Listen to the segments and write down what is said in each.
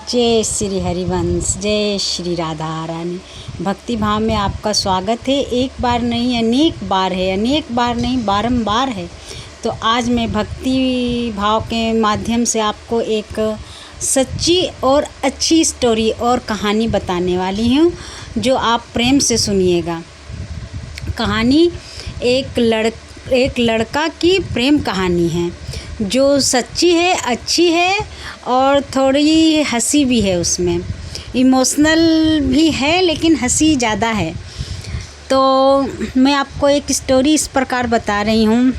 जय श्री हरिवंश, जय श्री राधा रानी। भक्ति भाव में आपका स्वागत है। एक बार नहीं अनेक बार है, अनेक बार नहीं बारंबार है। तो आज मैं भक्ति भाव के माध्यम से आपको एक सच्ची और अच्छी स्टोरी और कहानी बताने वाली हूँ, जो आप प्रेम से सुनिएगा। कहानी एक लड़का की प्रेम कहानी है, जो सच्ची है, अच्छी है और थोड़ी हंसी भी है। उसमें इमोशनल भी है लेकिन हंसी ज़्यादा है। तो मैं आपको एक स्टोरी इस प्रकार बता रही हूँ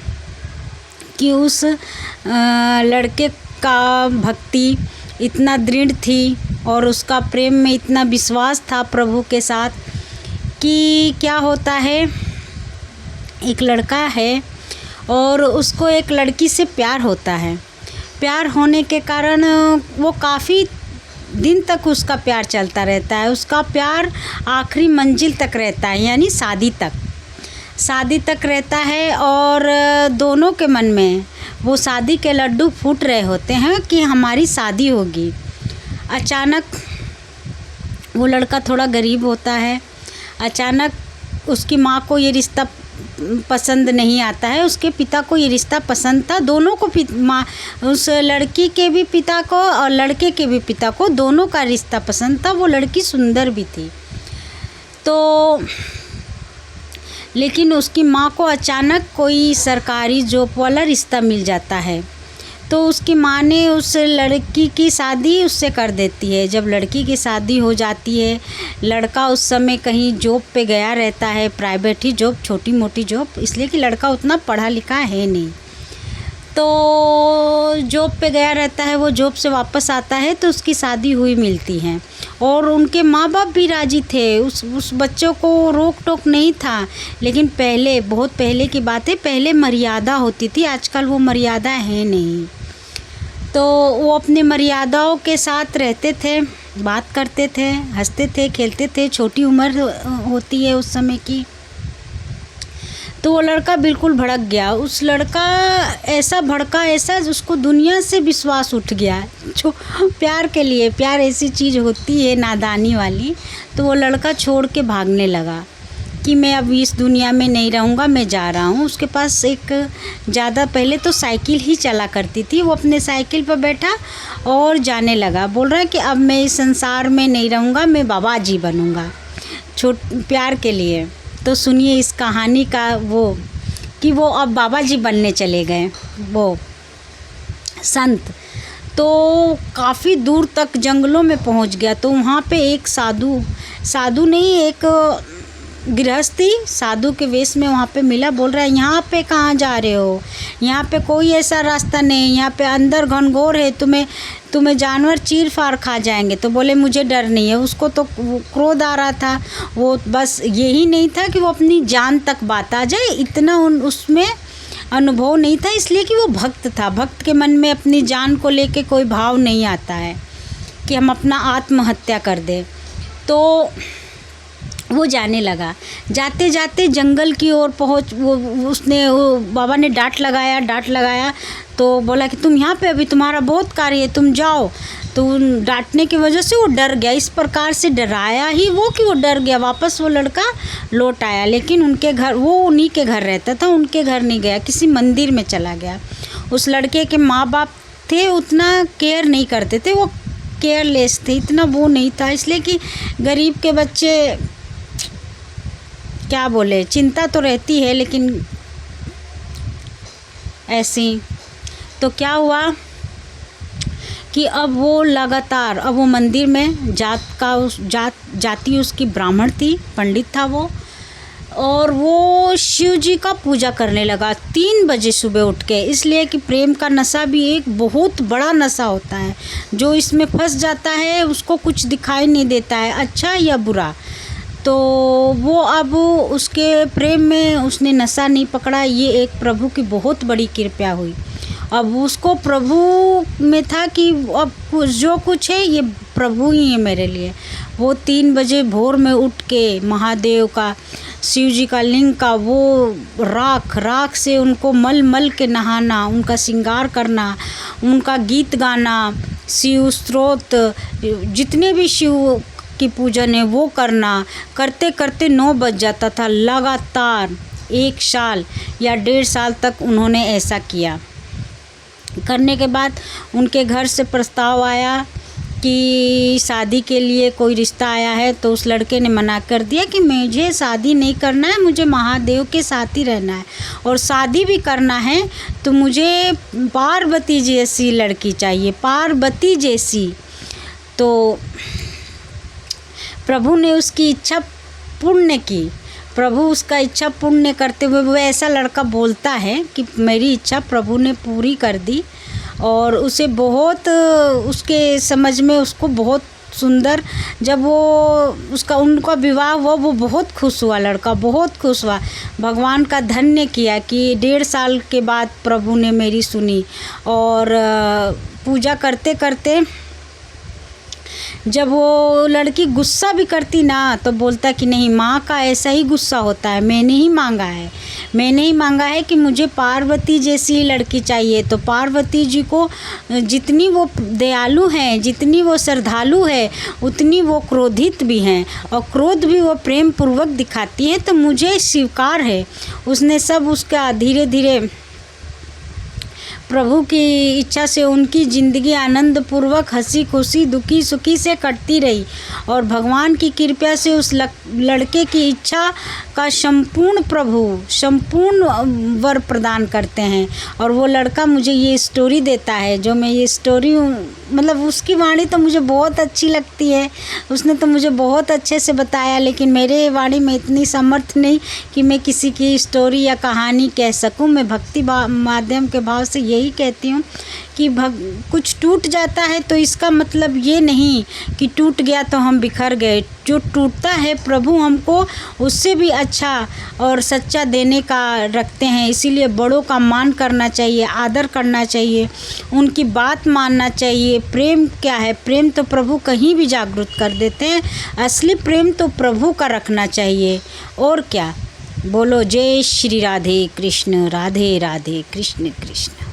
कि उस लड़के का भक्ति इतना दृढ़ थी और उसका प्रेम में इतना विश्वास था प्रभु के साथ कि क्या होता है, एक लड़का है और उसको एक लड़की से प्यार होता है। प्यार होने के कारण वो काफ़ी दिन तक उसका प्यार चलता रहता है। उसका प्यार आखिरी मंजिल तक रहता है, यानी शादी तक रहता है। और दोनों के मन में वो शादी के लड्डू फूट रहे होते हैं कि हमारी शादी होगी। अचानक वो लड़का थोड़ा गरीब होता है। अचानक उसकी माँ को ये रिश्ता पसंद नहीं आता है, उसके पिता को ये रिश्ता पसंद था। दोनों को माँ, उस लड़की के भी पिता को और लड़के के भी पिता को, दोनों का रिश्ता पसंद था। वो लड़की सुंदर भी थी। तो लेकिन उसकी माँ को अचानक कोई सरकारी जॉब वाला रिश्ता मिल जाता है, तो उसकी माँ ने उस लड़की की शादी उससे कर देती है। जब लड़की की शादी हो जाती है, लड़का उस समय कहीं जॉब पे गया रहता है, प्राइवेट ही जॉब, छोटी मोटी जॉब, इसलिए कि लड़का उतना पढ़ा लिखा है नहीं। तो जॉब पे गया रहता है, वो जॉब से वापस आता है तो उसकी शादी हुई मिलती है। और उनके माँ बाप भी राजी थे, उस बच्चों को रोक टोक नहीं था। लेकिन पहले, बहुत पहले की बात है, पहले मर्यादा होती थी, आजकल वो मर्यादा है नहीं। तो वो अपने मर्यादाओं के साथ रहते थे, बात करते थे, हंसते थे, खेलते थे। छोटी उम्र होती है उस समय की। तो वो लड़का बिल्कुल भड़क गया। उस लड़का ऐसा भड़का, ऐसा उसको दुनिया से विश्वास उठ गया। जो प्यार के लिए, प्यार ऐसी चीज़ होती है नादानी वाली। तो वो लड़का छोड़ के भागने लगा कि मैं अब इस दुनिया में नहीं रहूँगा, मैं जा रहा हूँ। उसके पास एक ज़्यादा पहले तो साइकिल ही चला करती थी। वो अपने साइकिल पर बैठा और जाने लगा। बोल रहा है कि अब मैं इस संसार में नहीं रहूँगा, मैं बाबा जी बनूँगा प्यार के लिए। तो सुनिए इस कहानी का वो कि वो अब बाबा जी बनने चले गए, वो संत। तो काफ़ी दूर तक जंगलों में पहुंच गया। तो वहाँ पे एक साधु नहीं, एक गृहस्थी साधु के वेश में वहाँ पे मिला। बोल रहा है, यहाँ पे कहाँ जा रहे हो, यहाँ पे कोई ऐसा रास्ता नहीं, यहाँ पे अंदर घनघोर है, तुम्हें जानवर चीर फाड़ खा जाएंगे। तो बोले मुझे डर नहीं है। उसको तो क्रोध आ रहा था। वो बस यही नहीं था कि वो अपनी जान तक बात आ जाए, इतना उसमें अनुभव नहीं था, इसलिए कि वो भक्त था। भक्त के मन में अपनी जान को लेके कोई भाव नहीं आता है कि हम अपना आत्महत्या कर दें। तो वो जाने लगा। जाते जाते जंगल की ओर वो बाबा ने डांट लगाया। तो बोला कि तुम यहाँ पे, अभी तुम्हारा बहुत कार्य है, तुम जाओ। तो डांटने की वजह से वो डर गया। इस प्रकार से डराया ही वो कि वो डर गया। वापस वो लड़का लौट आया, लेकिन उनके घर, वो उन्हीं के घर रहता था, उनके घर नहीं गया, किसी मंदिर में चला गया। उस लड़के के माँ बाप थे, उतना केयर नहीं करते थे, वो केयरलेस थे, इतना वो नहीं था। इसलिए कि गरीब के बच्चे क्या बोले, चिंता तो रहती है लेकिन ऐसी। तो क्या हुआ कि अब वो लगातार, अब वो मंदिर में जाति उसकी ब्राह्मण थी, पंडित था वो। और वो शिव जी का पूजा करने लगा 3 बजे सुबह उठ के। इसलिए कि प्रेम का नशा भी एक बहुत बड़ा नशा होता है। जो इसमें फंस जाता है उसको कुछ दिखाई नहीं देता है, अच्छा या बुरा। तो वो अब उसके प्रेम में उसने नशा नहीं पकड़ा। ये एक प्रभु की बहुत बड़ी कृपा हुई। अब उसको प्रभु में था कि अब जो कुछ है ये प्रभु ही है मेरे लिए। वो 3 बजे भोर में उठ के महादेव का, शिव जी का लिंग का वो राख से उनको मल के नहाना, उनका श्रृंगार करना, उनका गीत गाना, शिव स्रोत जितने भी शिव की पूजन है वो करना, करते करते 9 बज जाता था। लगातार 1 साल या 1.5 साल तक उन्होंने ऐसा किया। करने के बाद उनके घर से प्रस्ताव आया कि शादी के लिए कोई रिश्ता आया है, तो उस लड़के ने मना कर दिया कि मुझे शादी नहीं करना है, मुझे महादेव के साथ ही रहना है, और शादी भी करना है तो मुझे पार्वती जैसी लड़की चाहिए, पार्वती जैसी। तो प्रभु ने उसकी इच्छा पूर्ण की। प्रभु उसका इच्छा पूर्ण करते हुए वो ऐसा लड़का बोलता है कि मेरी इच्छा प्रभु ने पूरी कर दी, और उसे बहुत उसके समझ में उसको बहुत सुंदर, जब वो उनका विवाह हुआ वो बहुत खुश हुआ, लड़का बहुत खुश हुआ, भगवान का धन्य किया कि 1.5 साल के बाद प्रभु ने मेरी सुनी। और पूजा करते करते जब वो लड़की गुस्सा भी करती ना तो बोलता कि नहीं, माँ का ऐसा ही गुस्सा होता है, मैंने ही मांगा है कि मुझे पार्वती जैसी लड़की चाहिए। तो पार्वती जी को जितनी वो दयालु हैं, जितनी वो श्रद्धालु है, उतनी वो क्रोधित भी हैं, और क्रोध भी वो प्रेम पूर्वक दिखाती हैं। तो मुझे स्वीकार है। उसने सब उसका धीरे धीरे प्रभु की इच्छा से उनकी ज़िंदगी आनंद पूर्वक, हंसी खुशी, दुखी सुखी से कटती रही, और भगवान की कृपा से उस लड़के की इच्छा का संपूर्ण वर प्रदान करते हैं। और वो लड़का मुझे ये स्टोरी देता है, जो मैं ये स्टोरी मतलब उसकी वाणी तो मुझे बहुत अच्छी लगती है, उसने तो मुझे बहुत अच्छे से बताया, लेकिन मेरे वाणी में इतनी समर्थ नहीं कि मैं किसी की स्टोरी या कहानी कह सकूं। मैं भक्ति माध्यम के भाव से यही कहती हूँ कि कुछ टूट जाता है तो इसका मतलब ये नहीं कि टूट गया तो हम बिखर गए। जो टूटता है प्रभु हमको उससे भी अच्छा और सच्चा देने का रखते हैं, इसीलिए बड़ों का मान करना चाहिए, आदर करना चाहिए, उनकी बात मानना चाहिए। प्रेम क्या है? प्रेम तो प्रभु कहीं भी जागृत कर देते हैं। असली प्रेम तो प्रभु का रखना चाहिए, और क्या। बोलो जय श्री राधे कृष्ण, राधे राधे कृष्ण कृष्ण।